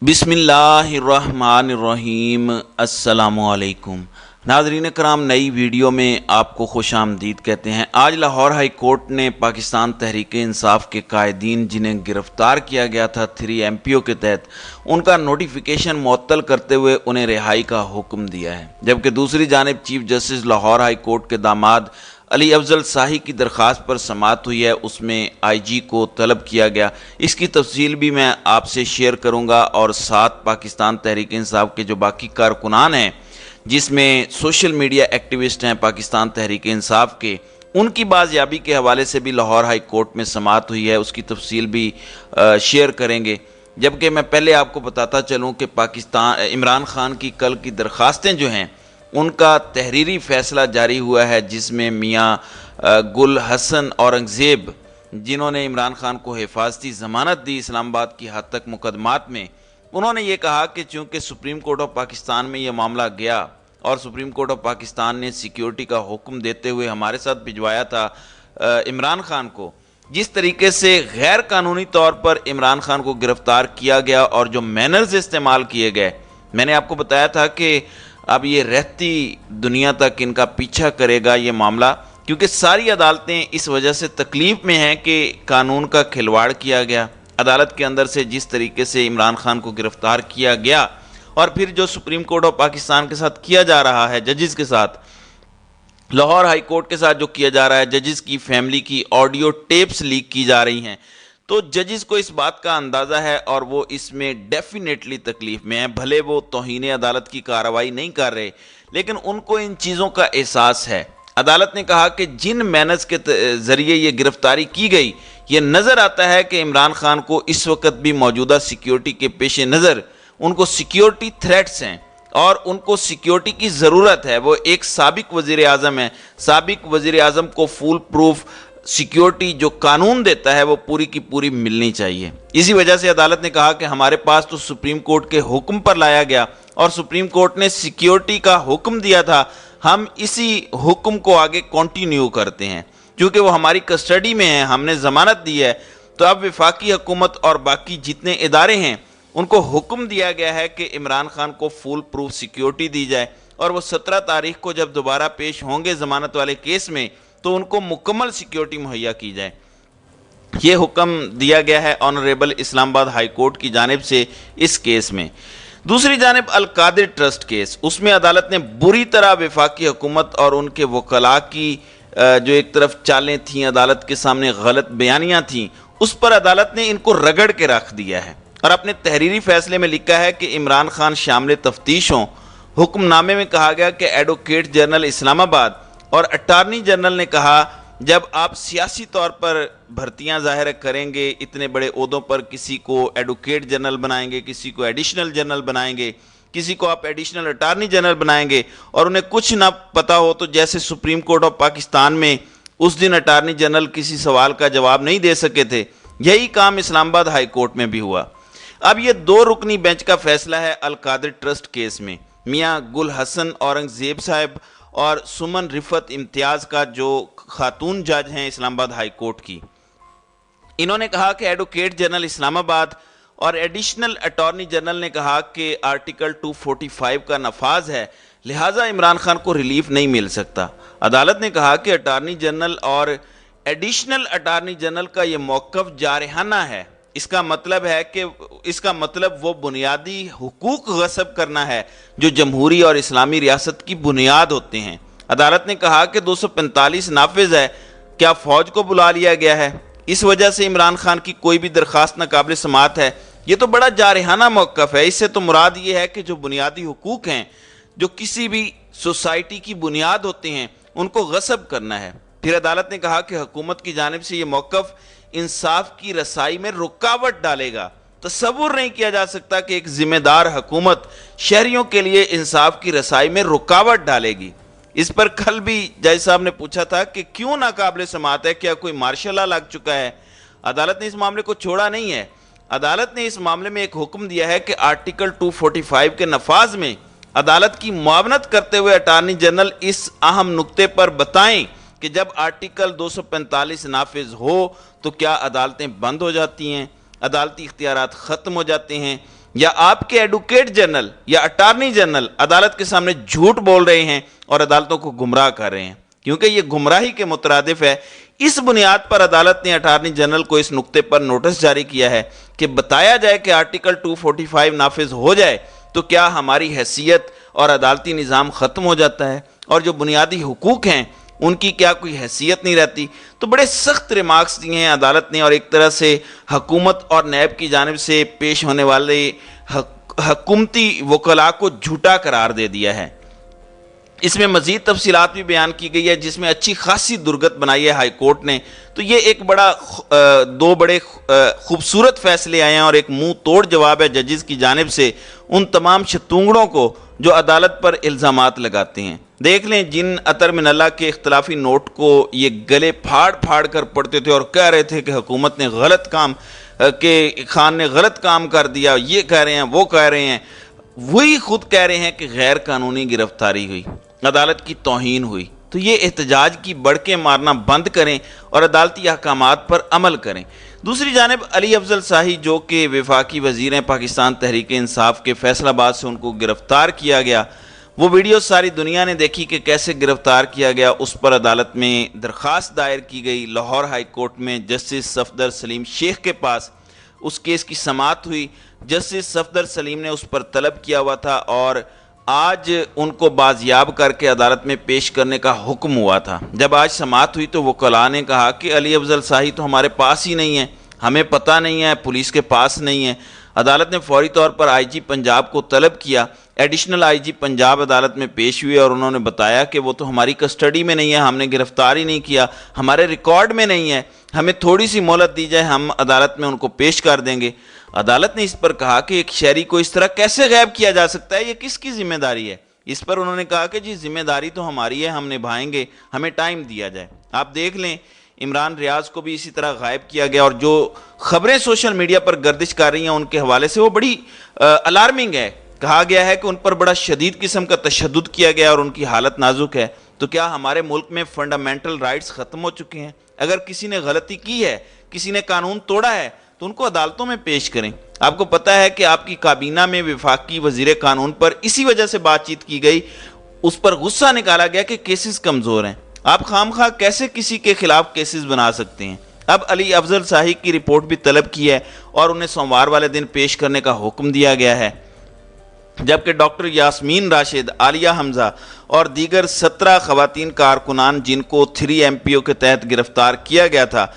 बिस्मिल्लाहिर्रहमानिर्रहीम। अस्सलामुअलैकुम नाज़रीन करام, नई वीडियो में आपको खुश आमदीद कहते हैं। आज लाहौर हाई कोर्ट ने पाकिस्तान तहरीक इंसाफ के कायदीन जिन्हें गिरफ़्तार किया गया था 3MPO के तहत, उनका नोटिफिकेशन मुअत्तल करते हुए उन्हें रिहाई का हुक्म दिया है। जबकि दूसरी जानिब chief justice Lahore high court के दामाद अली अफजल शाही की दरख्वास्त पर समाअत हुई है, उसमें IG को तलब किया गया। इसकी तफसील भी मैं आपसे शेयर करूंगा और साथ पाकिस्तान तहरीक इंसाफ के जो बाकी कारकुनान हैं, जिसमें सोशल मीडिया एक्टिविस्ट हैं पाकिस्तान तहरीक इंसाफ के, उनकी बाजियाबी के हवाले से भी लाहौर हाई कोर्ट में समाअत हुई है, उसकी तफसील भी शेयर करेंगे। जबकि मैं पहले आपको बताता चलूँ कि पाकिस्तान इमरान खान की कल की दरख्वास्तें जो हैं उनका तहरीरी फ़ैसला जारी हुआ है, जिसमें मियाँ गुल हसन औरंगज़ेब, जिन्होंने इमरान खान को हिफाजती ज़मानत दी इस्लामाबाद की हद तक मुकदमात में, उन्होंने ये कहा कि चूँकि सुप्रीम कोर्ट ऑफ पाकिस्तान में ये मामला गया और सुप्रीम कोर्ट ऑफ पाकिस्तान ने सिक्योरिटी का हुक्म देते हुए हमारे साथ भिजवाया था इमरान खान को, जिस तरीके से गैर कानूनी तौर पर इमरान खान को गिरफ़्तार किया गया और जो मैनर्स इस्तेमाल किए गए, मैंने आपको बताया था कि अब ये रहती दुनिया तक इनका पीछा करेगा ये मामला, क्योंकि सारी अदालतें इस वजह से तकलीफ़ में हैं कि कानून का खिलवाड़ किया गया। अदालत के अंदर से जिस तरीके से इमरान खान को गिरफ़्तार किया गया और फिर जो सुप्रीम कोर्ट ऑफ पाकिस्तान के साथ किया जा रहा है, जजेस के साथ, लाहौर हाई कोर्ट के साथ जो किया जा रहा है, जजेस की फैमिली की ऑडियो टेप्स लीक की जा रही हैं, तो जजेस को इस बात का अंदाज़ा है और वो इसमें डेफिनेटली तकलीफ़ में है। भले वो तौहीन अदालत की कार्रवाई नहीं कर रहे, लेकिन उनको इन चीज़ों का एहसास है। अदालत ने कहा कि जिन मैनर्स के ज़रिए ये गिरफ़्तारी की गई, ये नज़र आता है कि इमरान खान को इस वक्त भी मौजूदा सिक्योरिटी के पेश नज़र उनको सिक्योरिटी थ्रेट्स हैं और उनको सिक्योरिटी की ज़रूरत है। वो एक साबिक वज़ीर आज़म है, साबिक वज़ीर आज़म को फुल प्रूफ सिक्योरिटी जो कानून देता है वो पूरी की पूरी मिलनी चाहिए। इसी वजह से अदालत ने कहा कि हमारे पास तो सुप्रीम कोर्ट के हुक्म पर लाया गया और सुप्रीम कोर्ट ने सिक्योरिटी का हुक्म दिया था, हम इसी हुक्म को आगे कंटिन्यू करते हैं क्योंकि वो हमारी कस्टडी में है, हमने ज़मानत दी है। तो अब वफाकी हुकूमत और बाकी जितने इदारे हैं उनको हुक्म दिया गया है कि इमरान खान को फुल प्रूफ सिक्योरिटी दी जाए और वो 17 तारीख को जब दोबारा पेश होंगे ज़मानत वाले केस में तो उनको मुकम्मल सिक्योरिटी मुहैया की जाए। ये हुक्म दिया गया है ऑनरेबल इस्लामाबाद हाई कोर्ट की जानिब से इस केस में। दूसरी जानिब अल-कादिर ट्रस्ट केस, उसमें अदालत ने बुरी तरह वफाकी हुकूमत और उनके वकला की जो एक तरफ चालें थीं, अदालत के सामने गलत बयानियाँ थीं, उस पर अदालत ने इनको रगड़ के रख दिया है और अपने तहरीरी फैसले में लिखा है कि इमरान खान शामिल तफ्तीश हों। हुक्मनामे में कहा गया कि एडवोकेट जनरल इस्लामाबाद और अटार्नी जनरल ने कहा, जब आप सियासी तौर पर भर्तियां ज़ाहिर करेंगे इतने बड़े ओहदों पर, किसी को एडवोकेट जनरल बनाएंगे, किसी को एडिशनल जनरल बनाएंगे, किसी को आप एडिशनल अटार्नी जनरल बनाएंगे और उन्हें कुछ ना पता हो, तो जैसे सुप्रीम कोर्ट ऑफ पाकिस्तान में उस दिन अटार्नी जनरल किसी सवाल का जवाब नहीं दे सके थे, यही काम इस्लामाबाद हाई कोर्ट में भी हुआ। अब ये 2 रुकनी बेंच का फैसला है अल-कादिर ट्रस्ट केस में। मियाँ गुल हसन औरंगज़ेब साहब और सुमन रिफत इम्तियाज़ का, जो खातून जज हैं इस्लामाबाद हाई कोर्ट की, इन्होंने कहा कि एडवोकेट जनरल इस्लामाबाद और एडिशनल अटॉर्नी जनरल ने कहा कि आर्टिकल 245 का नफाज है, लिहाजा इमरान खान को रिलीफ नहीं मिल सकता। अदालत ने कहा कि अटॉर्नी जनरल और एडिशनल अटॉर्नी जनरल का ये मौक़िफ़ जारहाना है। इसका मतलब है कि वो बुनियादी हुकूक गस्ब करना है जो जमहूरी और इस्लामी रियासत की बुनियाद होते हैं। अदालत ने कहा कि 245 नाफिज है, क्या फ़ौज को बुला लिया गया है, इस वजह से इमरान खान की कोई भी दरख्वास्त नाकाबिल समाअत है। ये तो बड़ा जारहाना मौक़िफ़ है। इससे तो मुराद ये है कि जो बुनियादी हुकूक हैं, जो किसी भी सोसाइटी की बुनियाद होते हैं, उनको गस्ब करना है। फिर अदालत ने कहा कि हुकूमत की जानिब से ये मौक़िफ़ इंसाफ की रसाई में रुकावट डालेगा। तसव्वुर नहीं किया जा सकता कि एक जिम्मेदार हुकूमत शहरियों के लिए इंसाफ की रसाई में रुकावट डालेगी। इस पर कल भी जज साहब ने पूछा था कि क्यों नाकाबिल समाअत है, क्या कोई मार्शल लॉ लग चुका है। अदालत ने इस मामले को छोड़ा नहीं है। अदालत ने इस मामले में एक हुक्म दिया है कि आर्टिकल 245 के नफाज में अदालत की मुआवनत करते हुए अटार्नी जनरल इस अहम नुक्ते पर बताएं कि जब आर्टिकल 245 नाफिज हो तो क्या अदालतें बंद हो जाती हैं, अदालती इख्तियारात ख़त्म हो जाते हैं, یا آپ کے ایڈوکیٹ جنرل یا اٹارنی جنرل عدالت کے سامنے جھوٹ بول رہے ہیں اور عدالتوں کو گمراہ کر رہے ہیں، کیونکہ یہ گمراہی کے مترادف ہے۔ اس بنیاد پر عدالت نے اٹارنی جنرل کو اس نقطے پر نوٹس جاری کیا ہے کہ بتایا جائے کہ آرٹیکل 245 نافذ ہو جائے تو کیا ہماری حیثیت اور عدالتی نظام ختم ہو جاتا ہے، اور جو بنیادی حقوق ہیں ان کی کیا کوئی حیثیت نہیں رہتی؟ تو بڑے سخت ریمارکس دیے ہیں عدالت نے، اور ایک طرح سے حکومت اور نیب کی جانب سے پیش ہونے والے حکومتی وکلاء کو جھوٹا قرار دے دیا ہے۔ اس میں مزید تفصیلات بھی بیان کی گئی ہے، جس میں اچھی خاصی درگت بنائی ہے ہائی کورٹ نے۔ تو یہ ایک دو بڑے خوبصورت فیصلے آئے ہیں اور ایک منہ توڑ جواب ہے ججز کی جانب سے ان تمام شتونگڑوں کو جو عدالت پر الزامات لگاتے ہیں۔ دیکھ لیں جن اطہر من اللہ کے اختلافی نوٹ کو یہ گلے پھاڑ پھاڑ کر پڑھتے تھے اور کہہ رہے تھے کہ حکومت نے غلط کام، کہ خان نے غلط کام کر دیا، یہ کہہ رہے ہیں وہ کہہ رہے ہیں، وہی خود کہہ رہے ہیں کہ غیر قانونی گرفتاری ہوئی، عدالت کی توہین ہوئی۔ تو یہ احتجاج کی بڑکیں مارنا بند کریں اور عدالتی احکامات پر عمل کریں۔ دوسری جانب علی افضل شاہی جو کہ وفاقی وزیر ہیں پاکستان تحریک انصاف کے، فیصل آباد سے ان کو گرفتار کیا گیا، وہ ویڈیو ساری دنیا نے دیکھی کہ کیسے گرفتار کیا گیا۔ اس پر عدالت میں درخواست دائر کی گئی، لاہور ہائی کورٹ میں جسٹس صفدر سلیم شیخ کے پاس اس کیس کی سماعت ہوئی۔ جسٹس صفدر سلیم نے اس پر طلب کیا ہوا تھا اور آج ان کو بازیاب کر کے عدالت میں پیش کرنے کا حکم ہوا تھا۔ جب آج سماعت ہوئی تو وکلاء نے کہا کہ علی افضل شاہی تو ہمارے پاس ہی نہیں ہے، ہمیں پتہ نہیں ہے، پولیس کے پاس نہیں ہے۔ عدالت نے فوری طور پر آئی جی پنجاب کو طلب کیا۔ ایڈیشنل آئی جی پنجاب عدالت میں پیش ہوئے اور انہوں نے بتایا کہ وہ تو ہماری کسٹڈی میں نہیں ہے، ہم نے گرفتار ہی نہیں کیا، ہمارے ریکارڈ میں نہیں ہے، ہمیں تھوڑی سی مہلت دی جائے، ہم عدالت میں ان کو پیش کر دیں گے۔ عدالت نے اس پر کہا کہ ایک شہری کو اس طرح کیسے غائب کیا جا سکتا ہے، یہ کس کی ذمہ داری ہے؟ اس پر انہوں نے کہا کہ جی ذمہ داری تو ہماری ہے، ہم نبھائیں گے، ہمیں ٹائم دیا جائے۔ آپ دیکھ لیں عمران ریاض کو بھی اسی طرح غائب کیا گیا، اور جو خبریں سوشل میڈیا پر گردش کر رہی ہیں ان کے حوالے سے وہ بڑی الارمنگ ہے۔ کہا گیا ہے کہ ان پر بڑا شدید قسم کا تشدد کیا گیا اور ان کی حالت نازک ہے۔ تو کیا ہمارے ملک میں فنڈامنٹل رائٹس ختم ہو چکے ہیں؟ اگر کسی نے غلطی کی ہے، کسی نے قانون توڑا ہے تو ان کو عدالتوں میں پیش کریں۔ آپ کو پتہ ہے کہ آپ کی کابینہ میں وفاقی وزیر قانون پر اسی وجہ سے بات چیت کی گئی، اس پر غصہ نکالا گیا کہ کیسز کمزور ہیں۔ آپ خام خواہ کیسے کسی کے خلاف کیسز بنا سکتے ہیں؟ اب علی افضل شاہی کی رپورٹ بھی طلب کی ہے اور انہیں سوموار والے دن پیش کرنے کا حکم دیا گیا ہے، جبکہ ڈاکٹر یاسمین راشد، عالیہ حمزہ اور دیگر 17 خواتین کارکنان جن کو 3 MPO کے تحت گرفتار کیا گیا تھا،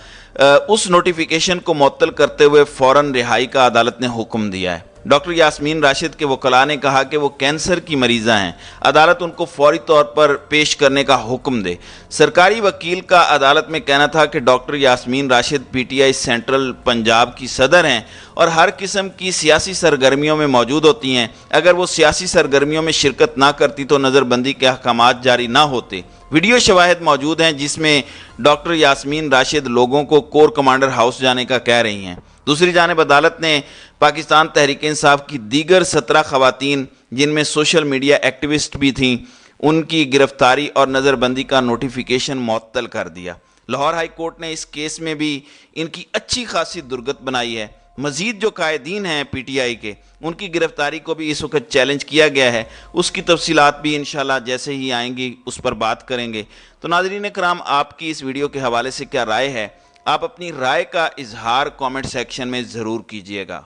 اس نوٹیفیکیشن کو معطل کرتے ہوئے فوراً رہائی کا عدالت نے حکم دیا ہے۔ ڈاکٹر یاسمین راشد کے وکلاء نے کہا کہ وہ کینسر کی مریضہ ہیں، عدالت ان کو فوری طور پر پیش کرنے کا حکم دے۔ سرکاری وکیل کا عدالت میں کہنا تھا کہ doctor Yasmin Rashid PTI central Punjab کی صدر ہیں اور ہر قسم کی سیاسی سرگرمیوں میں موجود ہوتی ہیں۔ اگر وہ سیاسی سرگرمیوں میں شرکت نہ کرتی تو نظر بندی کے احکامات جاری نہ ہوتے۔ ویڈیو شواہد موجود ہیں جس میں ڈاکٹر یاسمین راشد لوگوں کو کور کمانڈر ہاؤس جانے کا کہہ رہی ہیں۔ دوسری جانب عدالت نے پاکستان تحریک انصاف کی دیگر 17 خواتین جن میں سوشل میڈیا ایکٹیوسٹ بھی تھیں، ان کی گرفتاری اور نظر بندی کا نوٹیفیکیشن معطل کر دیا۔ لاہور ہائی کورٹ نے اس کیس میں بھی ان کی اچھی خاصی درگت بنائی ہے۔ مزید جو قائدین ہیں PTI کے، ان کی گرفتاری کو بھی اس وقت چیلنج کیا گیا ہے، اس کی تفصیلات بھی انشاءاللہ جیسے ہی آئیں گی اس پر بات کریں گے۔ تو ناظرین کرام، آپ کی اس ویڈیو کے حوالے سے کیا رائے ہے؟ آپ اپنی رائے کا اظہار کامنٹ سیکشن میں ضرور کیجئے گا۔